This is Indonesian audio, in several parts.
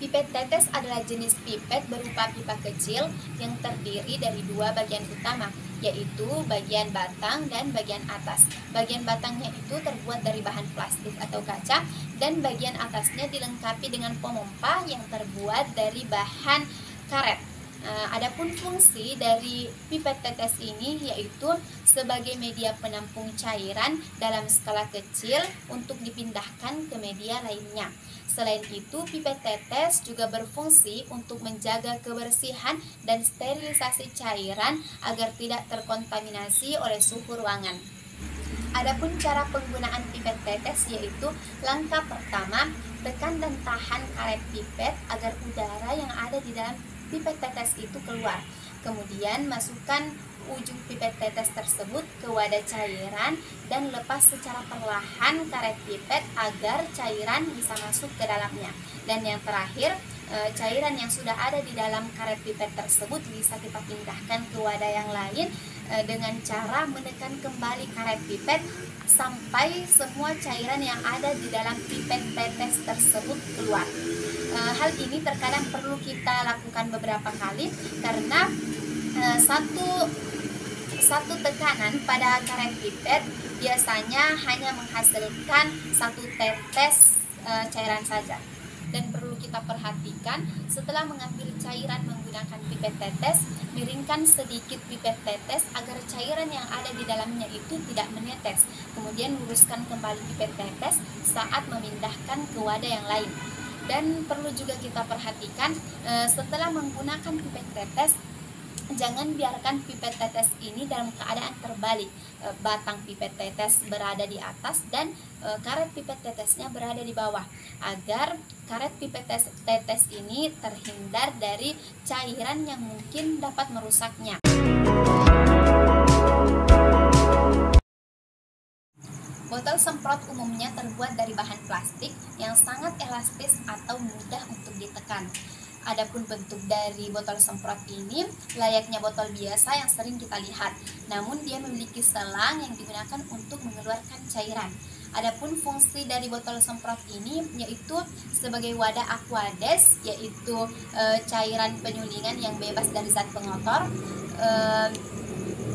Pipet tetes adalah jenis pipet berupa pipa kecil yang terdiri dari dua bagian utama, yaitu bagian batang dan bagian atas. Bagian batangnya itu terbuat dari bahan plastik atau kaca, dan bagian atasnya dilengkapi dengan pompa yang terbuat dari bahan karet. Adapun fungsi dari pipet tetes ini yaitu sebagai media penampung cairan dalam skala kecil untuk dipindahkan ke media lainnya. Selain itu, pipet tetes juga berfungsi untuk menjaga kebersihan dan sterilisasi cairan agar tidak terkontaminasi oleh suhu ruangan. Adapun cara penggunaan pipet tetes yaitu langkah pertama, tekan dan tahan karet pipet agar udara yang ada di dalam pipet tetes itu keluar. Kemudian masukkan ujung pipet tetes tersebut ke wadah cairan dan lepas secara perlahan karet pipet agar cairan bisa masuk ke dalamnya. Dan yang terakhir, cairan yang sudah ada di dalam karet pipet tersebut bisa kita pindahkan ke wadah yang lain dengan cara menekan kembali karet pipet sampai semua cairan yang ada di dalam pipet tetes tersebut keluar. Hal ini terkadang perlu kita lakukan beberapa kali karena satu tekanan pada karet pipet biasanya hanya menghasilkan satu tetes cairan saja. Dan perlu kita perhatikan, setelah mengambil cairan menggunakan pipet tetes, miringkan sedikit pipet tetes agar cairan yang ada di dalamnya itu tidak menetes. Kemudian luruskan kembali pipet tetes saat memindahkan ke wadah yang lain. Dan perlu juga kita perhatikan, setelah menggunakan pipet tetes, jangan biarkan pipet tetes ini dalam keadaan terbalik. Batang pipet tetes berada di atas dan karet pipet tetesnya berada di bawah, agar karet pipet tetes ini terhindar dari cairan yang mungkin dapat merusaknya. Botol semprot umumnya terbuat dari bahan plastik yang sangat elastis atau mudah untuk ditekan. Adapun bentuk dari botol semprot ini layaknya botol biasa yang sering kita lihat, namun dia memiliki selang yang digunakan untuk mengeluarkan cairan. Adapun fungsi dari botol semprot ini yaitu sebagai wadah aquades, yaitu cairan penyulingan yang bebas dari zat pengotor,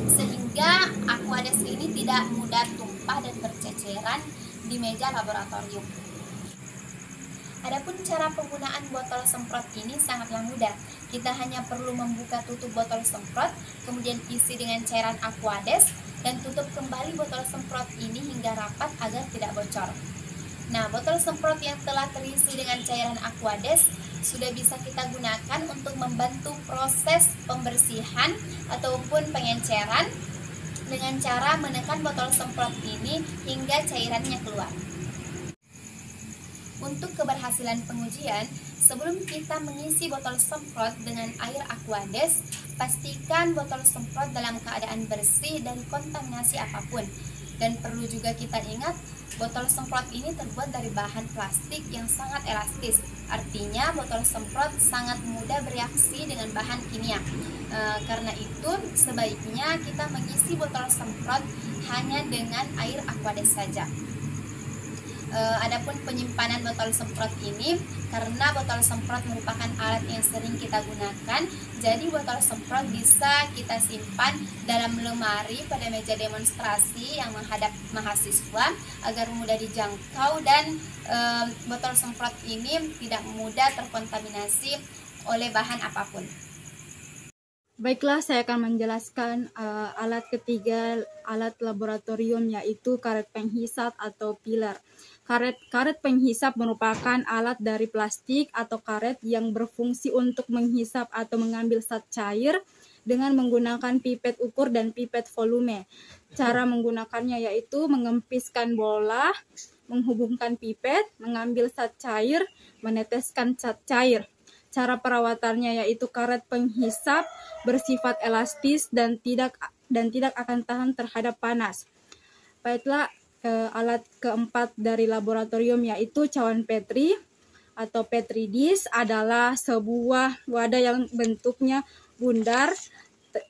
sehingga aquades ini tidak mudah tumpah dan berceceran di meja laboratorium. Adapun cara penggunaan botol semprot ini sangatlah mudah. Kita hanya perlu membuka tutup botol semprot, kemudian isi dengan cairan aquades, dan tutup kembali botol semprot ini hingga rapat agar tidak bocor. Nah, botol semprot yang telah terisi dengan cairan aquades sudah bisa kita gunakan untuk membantu proses pembersihan ataupun pengenceran dengan cara menekan botol semprot ini hingga cairannya keluar. Untuk keberhasilan pengujian, sebelum kita mengisi botol semprot dengan air aquades, pastikan botol semprot dalam keadaan bersih dari kontaminasi apapun. Dan perlu juga kita ingat, botol semprot ini terbuat dari bahan plastik yang sangat elastis. Artinya botol semprot sangat mudah bereaksi dengan bahan kimia. Karena itu sebaiknya kita mengisi botol semprot hanya dengan air aquades saja. Adapun penyimpanan botol semprot ini, karena botol semprot merupakan alat yang sering kita gunakan, jadi botol semprot bisa kita simpan dalam lemari pada meja demonstrasi yang menghadap mahasiswa agar mudah dijangkau, dan botol semprot ini tidak mudah terkontaminasi oleh bahan apapun. Baiklah, saya akan menjelaskan alat ketiga, alat laboratorium, yaitu karet penghisap atau pilar. Karet penghisap merupakan alat dari plastik atau karet yang berfungsi untuk menghisap atau mengambil zat cair dengan menggunakan pipet ukur dan pipet volume. Cara menggunakannya yaitu mengempiskan bola, menghubungkan pipet, mengambil zat cair, meneteskan zat cair. Cara perawatannya yaitu karet penghisap bersifat elastis dan tidak akan tahan terhadap panas. Baiklah, alat keempat dari laboratorium yaitu cawan Petri atau Petri dish adalah sebuah wadah yang bentuknya bundar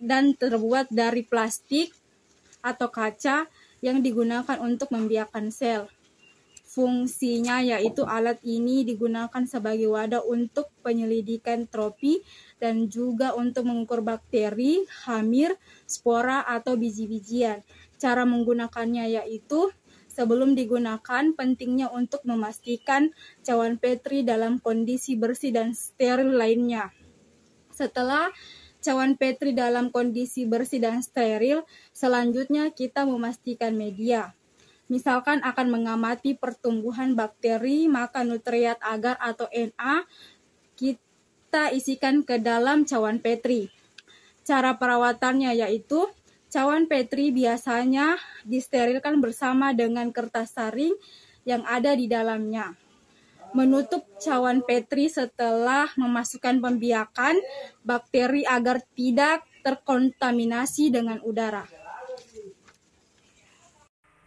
dan terbuat dari plastik atau kaca yang digunakan untuk membiarkan sel. Fungsinya yaitu alat ini digunakan sebagai wadah untuk penyelidikan tropi dan juga untuk mengukur bakteri, hamir, spora atau biji-bijian. Cara menggunakannya yaitu sebelum digunakan pentingnya untuk memastikan cawan Petri dalam kondisi bersih dan steril lainnya. Setelah cawan Petri dalam kondisi bersih dan steril, selanjutnya kita memastikan media. Misalkan akan mengamati pertumbuhan bakteri, maka nutriat agar atau Na kita isikan ke dalam cawan Petri. Cara perawatannya yaitu cawan Petri biasanya disterilkan bersama dengan kertas saring yang ada di dalamnya. Menutup cawan Petri setelah memasukkan pembiakan bakteri agar tidak terkontaminasi dengan udara.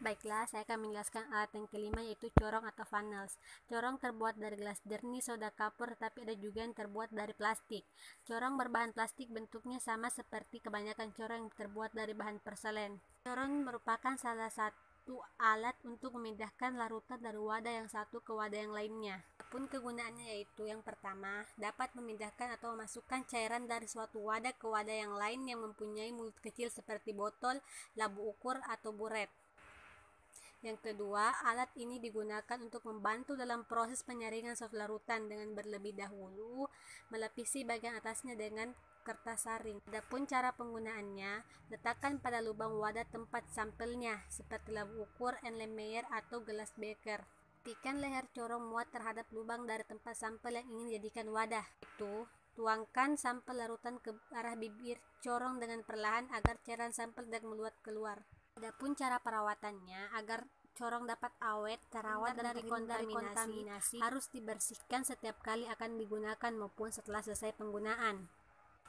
Baiklah, saya akan menjelaskan alat yang kelima yaitu corong atau funnels. Corong terbuat dari gelas jernih, soda kapur, tetapi ada juga yang terbuat dari plastik. Corong berbahan plastik bentuknya sama seperti kebanyakan corong yang terbuat dari bahan porselen. Corong merupakan salah satu alat untuk memindahkan larutan dari wadah yang satu ke wadah yang lainnya. Adapun kegunaannya yaitu yang pertama, dapat memindahkan atau memasukkan cairan dari suatu wadah ke wadah yang lain yang mempunyai mulut kecil seperti botol, labu ukur, atau buret. Yang kedua, alat ini digunakan untuk membantu dalam proses penyaringan suatu larutan dengan berlebih dahulu melapisi bagian atasnya dengan kertas saring. Adapun cara penggunaannya, letakkan pada lubang wadah tempat sampelnya seperti labu ukur, Erlenmeyer atau gelas beker. Pastikan leher corong muat terhadap lubang dari tempat sampel yang ingin dijadikan wadah. Tuangkan sampel larutan ke arah bibir corong dengan perlahan agar cairan sampel tidak meluap keluar. Adapun cara perawatannya, agar corong dapat awet, terawat dari kontaminasi, harus dibersihkan setiap kali akan digunakan maupun setelah selesai penggunaan.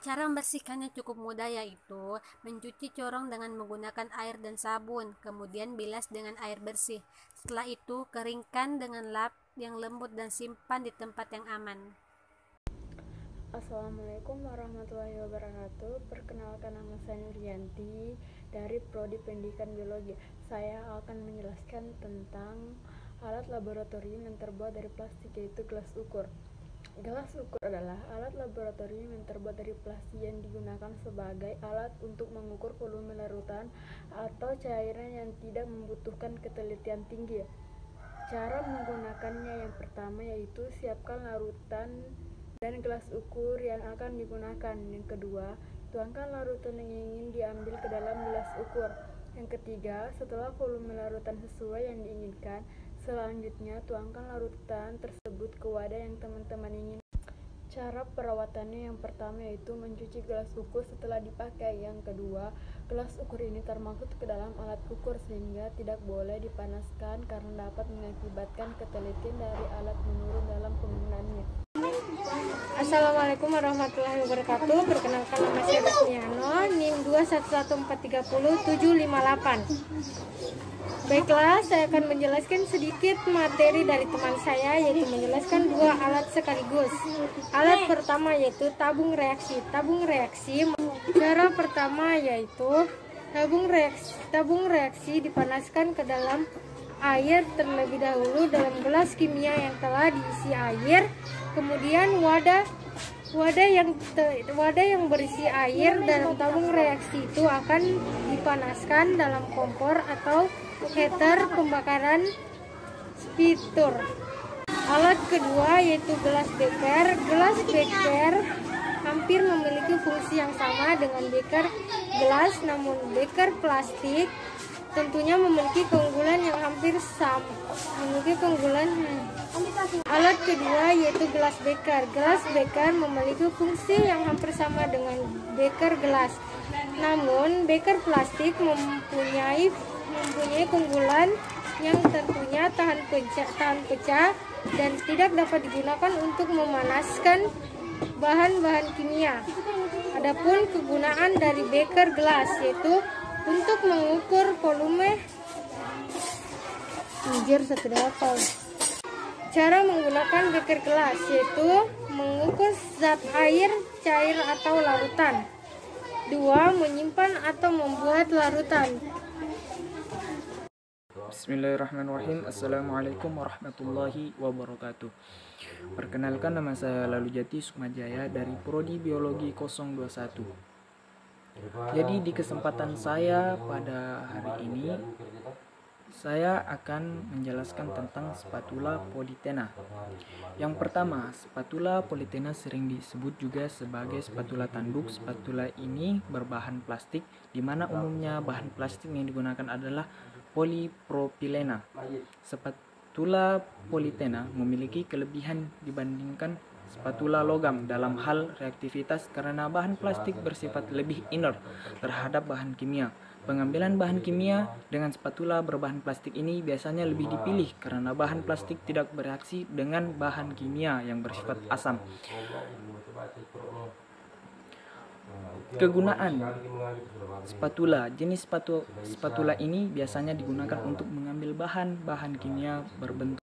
Cara membersihkannya cukup mudah yaitu mencuci corong dengan menggunakan air dan sabun, kemudian bilas dengan air bersih. Setelah itu, keringkan dengan lap yang lembut dan simpan di tempat yang aman. Assalamualaikum warahmatullahi wabarakatuh. Perkenalkan, nama saya Nuryanti dari Prodi Pendidikan Biologi. Saya akan menjelaskan tentang alat laboratorium yang terbuat dari plastik, yaitu gelas ukur. Gelas ukur adalah alat laboratorium yang terbuat dari plastik yang digunakan sebagai alat untuk mengukur volume larutan atau cairan yang tidak membutuhkan ketelitian tinggi. Cara menggunakannya yang pertama yaitu siapkan larutan dan gelas ukur yang akan digunakan. Yang kedua, tuangkan larutan yang ingin diambil ke dalam gelas ukur. Yang ketiga, setelah volume larutan sesuai yang diinginkan, selanjutnya tuangkan larutan tersebut ke wadah yang teman-teman ingin. Cara perawatannya yang pertama yaitu mencuci gelas ukur setelah dipakai. Yang kedua, gelas ukur ini termasuk ke dalam alat ukur sehingga tidak boleh dipanaskan karena dapat mengakibatkan ketelitian dari alat menurun dalam penggunaannya. Assalamualaikum warahmatullahi wabarakatuh. Perkenalkan, nama saya Rusmiano, NIM 21430758. Baiklah, saya akan menjelaskan sedikit materi dari teman saya, yaitu menjelaskan dua alat sekaligus. Alat pertama yaitu tabung reaksi. Tabung reaksi, cara pertama yaitu tabung reaksi dipanaskan ke dalam air terlebih dahulu dalam gelas kimia yang telah diisi air. Kemudian wadah yang berisi air dalam tabung reaksi itu akan dipanaskan dalam kompor atau heater pembakaran spitur. Alat kedua yaitu gelas beker. Gelas beker hampir memiliki fungsi yang sama dengan beker gelas, namun beker plastik tentunya memiliki keunggulan yang hampir sama. Alat kedua yaitu gelas beker. Gelas beker memiliki fungsi yang hampir sama dengan beker gelas. Namun beker plastik mempunyai keunggulan yang tentunya tahan pecah dan tidak dapat digunakan untuk memanaskan bahan-bahan kimia. Adapun kegunaan dari beker gelas yaitu untuk mengukur volume. Cara menggunakan beker gelas yaitu mengukur zat air, cair atau larutan. 2. Menyimpan atau membuat larutan. Bismillahirrahmanirrahim. Assalamualaikum warahmatullahi wabarakatuh. Perkenalkan, nama saya Lalujati Sukmajaya dari Prodi Biologi 021. Jadi di kesempatan saya pada hari ini, saya akan menjelaskan tentang spatula Polytena. Yang pertama, spatula Polytena sering disebut juga sebagai spatula tanduk. Spatula ini berbahan plastik, di mana umumnya bahan plastik yang digunakan adalah polipropilena. Spatula Polytena memiliki kelebihan dibandingkan spatula logam dalam hal reaktivitas karena bahan plastik bersifat lebih inert terhadap bahan kimia. Pengambilan bahan kimia dengan spatula berbahan plastik ini biasanya lebih dipilih karena bahan plastik tidak bereaksi dengan bahan kimia yang bersifat asam. Kegunaan spatula. Jenis spatula ini biasanya digunakan untuk mengambil bahan-bahan kimia berbentuk